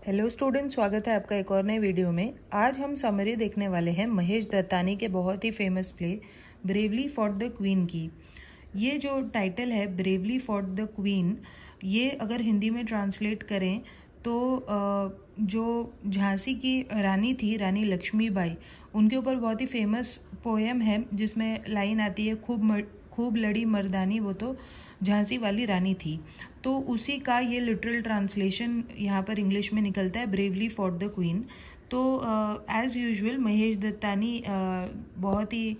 Hello student, स्वागत है आपका एक और नए वीडियो में। आज हम समरी देखने वाले हैं महेश दत्तानी के बहुत ही famous play bravely fought the queen की। ये जो टाइटल है ब्रेवली फॉर द क्वीन, ये अगर हिंदी में ट्रांसलेट करें तो जो झांसी की रानी थी, रानी लक्ष्मीबाई, उनके ऊपर बहुत ही फेमस पोएम है जिसमें लाइन आती है, खूब लड़ी मर्दानी वो तो झांसी वाली रानी थी। तो उसी का ये लिटरल ट्रांसलेशन यहाँ पर इंग्लिश में निकलता है, ब्रेवली फॉर द क्वीन। तो एज़ यूजुअल महेश दत्तानी बहुत ही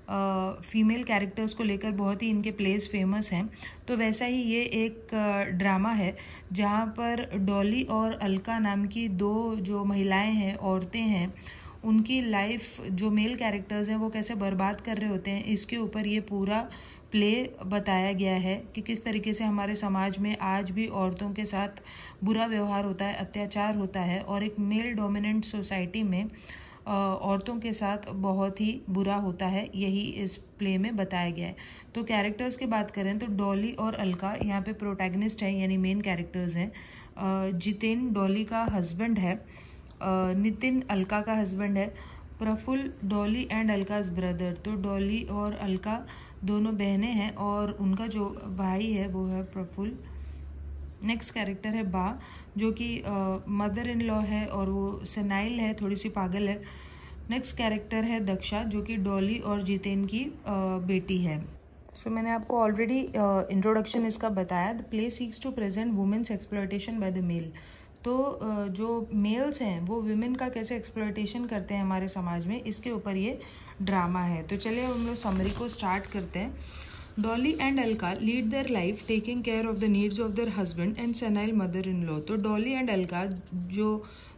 फीमेल कैरेक्टर्स को लेकर बहुत ही इनके प्लेस फेमस हैं। तो वैसा ही ये एक ड्रामा है जहाँ पर डॉली और अलका नाम की दो जो महिलाएं हैं, औरतें हैं, उनकी लाइफ जो मेल कैरेक्टर्स हैं वो कैसे बर्बाद कर रहे होते हैं, इसके ऊपर ये पूरा प्ले बताया गया है कि किस तरीके से हमारे समाज में आज भी औरतों के साथ बुरा व्यवहार होता है, अत्याचार होता है, और एक मेल डोमिनेंट सोसाइटी में औरतों के साथ बहुत ही बुरा होता है। यही इस प्ले में बताया गया है। तो कैरेक्टर्स की बात करें तो डॉली और अलका यहाँ पे प्रोटैगनिस्ट हैं, यानी मेन कैरेक्टर्स हैं। जितेन डॉली का हस्बैंड है, नितिन अलका का हस्बैंड है, प्रफुल्ल डॉली एंड अलकाज ब्रदर। तो डॉली और अलका दोनों बहनें हैं और उनका जो भाई है वो है प्रफुल्ल। नेक्स्ट कैरेक्टर है बा, जो कि मदर इन लॉ है और वो सेनाइल है, थोड़ी सी पागल है। नेक्स्ट कैरेक्टर है दक्षा, जो कि डॉली और जितेन की बेटी है। सो मैंने आपको ऑलरेडी इंट्रोडक्शन इसका बताया। The play seeks to present women's exploitation by the male. तो जो मेल्स हैं वो विमेन का कैसे एक्सप्लॉयटेशन करते हैं हमारे समाज में, इसके ऊपर ये ड्रामा है। तो चलिए हम लोग समरी को स्टार्ट करते हैं। Dolly and Alka lead their life taking care of the needs of their husband and senile mother in law. तो डॉली एंड अलका जो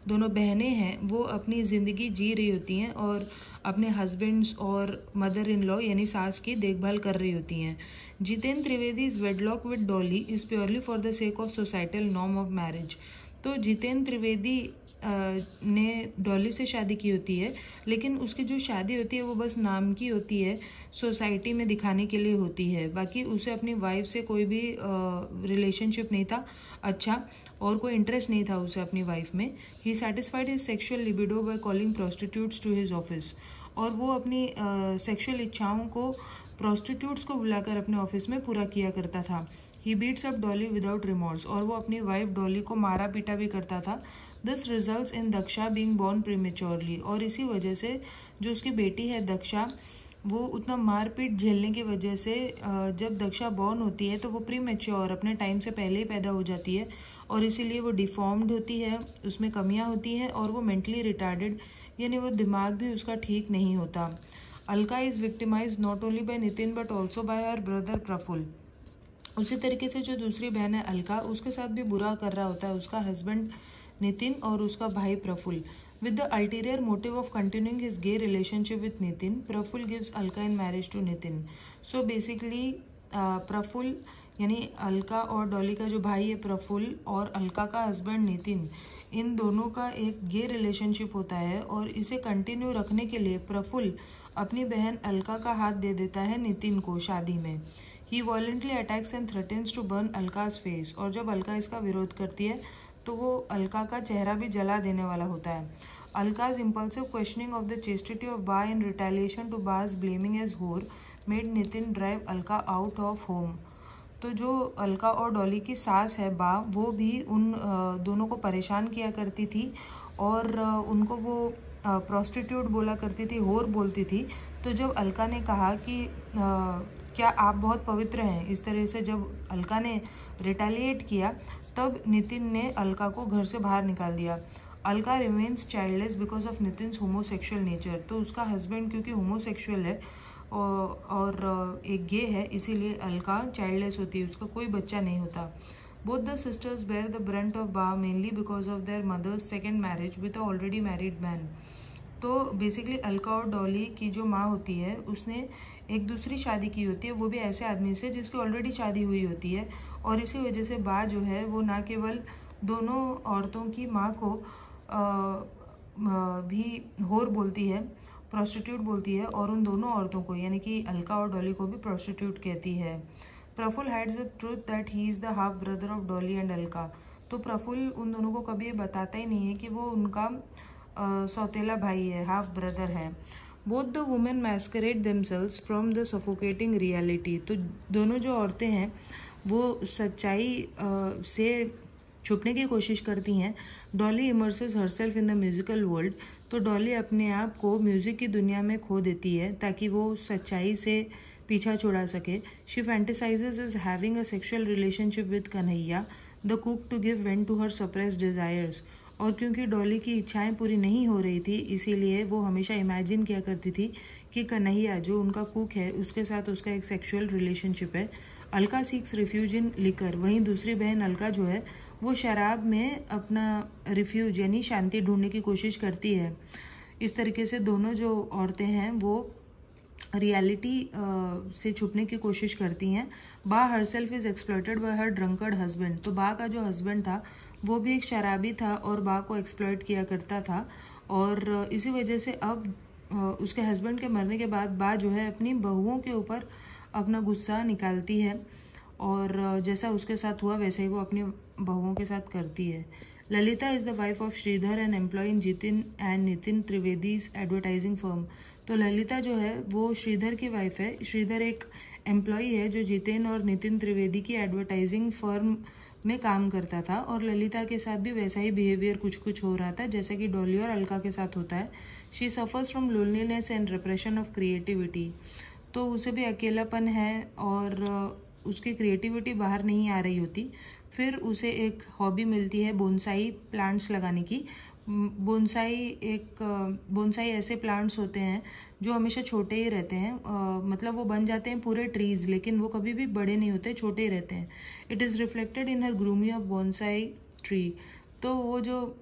दोनों बहनें हैं वो अपनी ज़िंदगी जी रही होती हैं और अपने हस्बैंड्स और मदर इन लॉ यानी सास की देखभाल कर रही होती हैं। Jiten Trivedi is wedlock with Dolly is purely for the sake of societal norm of marriage. तो जितेन त्रिवेदी ने डॉली से शादी की होती है, लेकिन उसकी जो शादी होती है वो बस नाम की होती है, सोसाइटी में दिखाने के लिए होती है। बाकी उसे अपनी वाइफ से कोई भी रिलेशनशिप नहीं था अच्छा, और कोई इंटरेस्ट नहीं था उसे अपनी वाइफ में। He satisfied his sexual libido by calling prostitutes to his office. और वो अपनी सेक्सुअल इच्छाओं को प्रोस्टिट्यूट्स को बुलाकर अपने ऑफिस में पूरा किया करता था। He beats up Dolly without remorse. और वो अपनी वाइफ डॉली को मारा पीटा भी करता था। This results in Daksha being born prematurely. और इसी वजह से जो उसकी बेटी है दक्षा, वो उतना मारपीट झेलने की वजह से जब दक्षा बॉर्न होती है तो वो प्रीमेच्योर, अपने टाइम से पहले ही पैदा हो जाती है, और इसीलिए वो डिफॉर्म्ड होती है, उसमें कमियां होती हैं, और वो मेंटली रिटार्डेड यानी वो दिमाग भी उसका ठीक नहीं होता। Alka is victimise not only by Nitin but also by her brother Praful. उसी तरीके से जो दूसरी बहन है अलका, उसके साथ भी बुरा कर रहा होता है उसका हस्बैंड नितिन और उसका भाई Praful. With the ulterior motive of continuing his gay relationship with Nitin, Praful gives Alka in marriage to Nitin. So basically, Praful यानी अलका और डॉली का जो भाई है प्रफुल्ल और अलका का हस्बैंड नितिन, इन दोनों का एक गे रिलेशनशिप होता है, और इसे कंटिन्यू रखने के लिए प्रफुल्ल अपनी बहन अलका का हाथ दे देता है नितिन को शादी में। He violently attacks and threatens to burn Alka's face. और जब अलका इसका विरोध करती है तो वो अलका का चेहरा भी जला देने वाला होता है। Alka's impulsive questioning of the chastity of Baa in retaliation to Baa's blaming as whore made Nitin drive Alka out of home. तो जो अलका और डॉली की सास है बा, वो भी उन दोनों को परेशान किया करती थी और उनको वो प्रोस्टिट्यूट बोला करती थी, होर बोलती थी। तो जब अलका ने कहा कि क्या आप बहुत पवित्र हैं, इस तरह से जब अलका ने रिटेलिएट किया, तब नितिन ने अलका को घर से बाहर निकाल दिया। Alka remains childless because of Nitin's homosexual nature. तो उसका हस्बैंड क्योंकि होमोसेक्सुअल है और एक गे है, इसीलिए अलका चाइल्डलेस होती है, उसका कोई बच्चा नहीं होता। Both the sisters bear the brunt of Baa mainly because of their mother's second marriage with a already married man. तो बेसिकली अलका और डॉली की जो माँ होती है उसने एक दूसरी शादी की होती है, वो भी ऐसे आदमी से जिसकी ऑलरेडी शादी हुई होती है, और इसी वजह से बा जो है वो ना केवल दोनों औरतों की माँ को भी होर बोलती है, प्रोस्टिट्यूट बोलती है, और उन दोनों औरतों को यानी कि अलका और डॉली को भी प्रोस्टिट्यूट कहती है। Praful hides the truth that he is the half brother of Dolly and Alka. तो प्रफुल्ल उन दोनों को कभी ये बताता ही नहीं है कि वो उनका सौतेला भाई है, हाफ ब्रदर है। Both the women massacred themselves from the suffocating reality. तो दोनों जो औरतें हैं वो सच्चाई से छुपने की कोशिश करती हैं। Dolly immerses herself in the musical world. तो डॉली अपने आप को म्यूजिक की दुनिया में खो देती है ताकि वो सच्चाई से पीछा छुड़ा सके। She fantasizes is having a sexual relationship with Kanhaiya the cook to give vent to her suppressed desires. और क्योंकि डॉली की इच्छाएं पूरी नहीं हो रही थी, इसीलिए वो हमेशा इमेजिन किया करती थी कि कन्हैया जो उनका कुक है उसके साथ उसका एक सेक्सुअल रिलेशनशिप है। Alka seeks refuge in liquor. वहीं दूसरी बहन अलका जो है वो शराब में अपना रिफ्यूज यानी शांति ढूंढने की कोशिश करती है। इस तरीके से दोनों जो औरतें हैं वो रियलिटी से छुपने की कोशिश करती हैं। बा herself is exploited bye her drunkard husband. तो बा का जो हस्बैंड था वो भी एक शराबी था और बा को एक्सप्लॉइट किया करता था, और इसी वजह से अब उसके हस्बैंड के मरने के बाद बा जो है अपनी बहुओं के ऊपर अपना गुस्सा निकालती है, और जैसा उसके साथ हुआ वैसे ही वो अपनी बहुओं के साथ करती है। Lalita is the wife of Shridhar and employ in Jitin and Nitin Trivedi's advertising firm. तो ललिता जो है वो श्रीधर की वाइफ है। श्रीधर एक एम्प्लॉय है जो जितेन और नितिन त्रिवेदी की एडवर्टाइजिंग फर्म में काम करता था, और ललिता के साथ भी वैसा ही बिहेवियर कुछ कुछ हो रहा था जैसे कि डॉली और अलका के साथ होता है। She suffers from loneliness and repression of creativity. तो उसे भी अकेलापन है और उसकी क्रिएटिविटी बाहर नहीं आ रही होती। फिर उसे एक हॉबी मिलती है बोनसाई प्लांट्स लगाने की। बोनसाई ऐसे प्लांट्स होते हैं जो हमेशा छोटे ही रहते हैं, मतलब वो बन जाते हैं पूरे ट्रीज, लेकिन वो कभी भी बड़े नहीं होते, छोटे ही रहते हैं। It is reflected in her grooming of bonsai tree. तो वो जो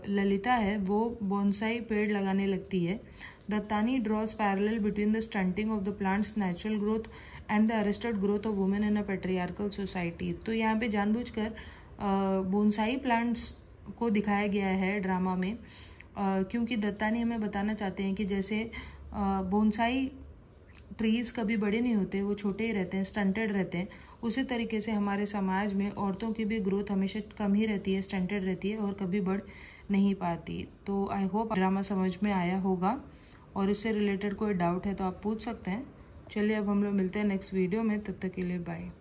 ललिता है वो बोनसाई पेड़ लगाने लगती है। Dattani draws parallel between the stunting of the plants natural growth and the arrested growth of women in a patriarchal society. तो यहाँ पे जानबूझकर बोनसाई प्लांट्स को दिखाया गया है ड्रामा में, क्योंकि दत्तानी हमें बताना चाहते हैं कि जैसे बोनसाई ट्रीज कभी बड़े नहीं होते, वो छोटे ही रहते हैं, स्टंटेड रहते हैं। उसी तरीके से हमारे समाज में औरतों की भी ग्रोथ हमेशा कम ही रहती है, स्टंटेड रहती है और कभी बढ़ नहीं पाती। तो आई होप ड्रामा समझ में आया होगा, और इससे रिलेटेड कोई डाउट है तो आप पूछ सकते हैं। चलिए अब हम लोग मिलते हैं नेक्स्ट वीडियो में, तब तक के लिए बाय।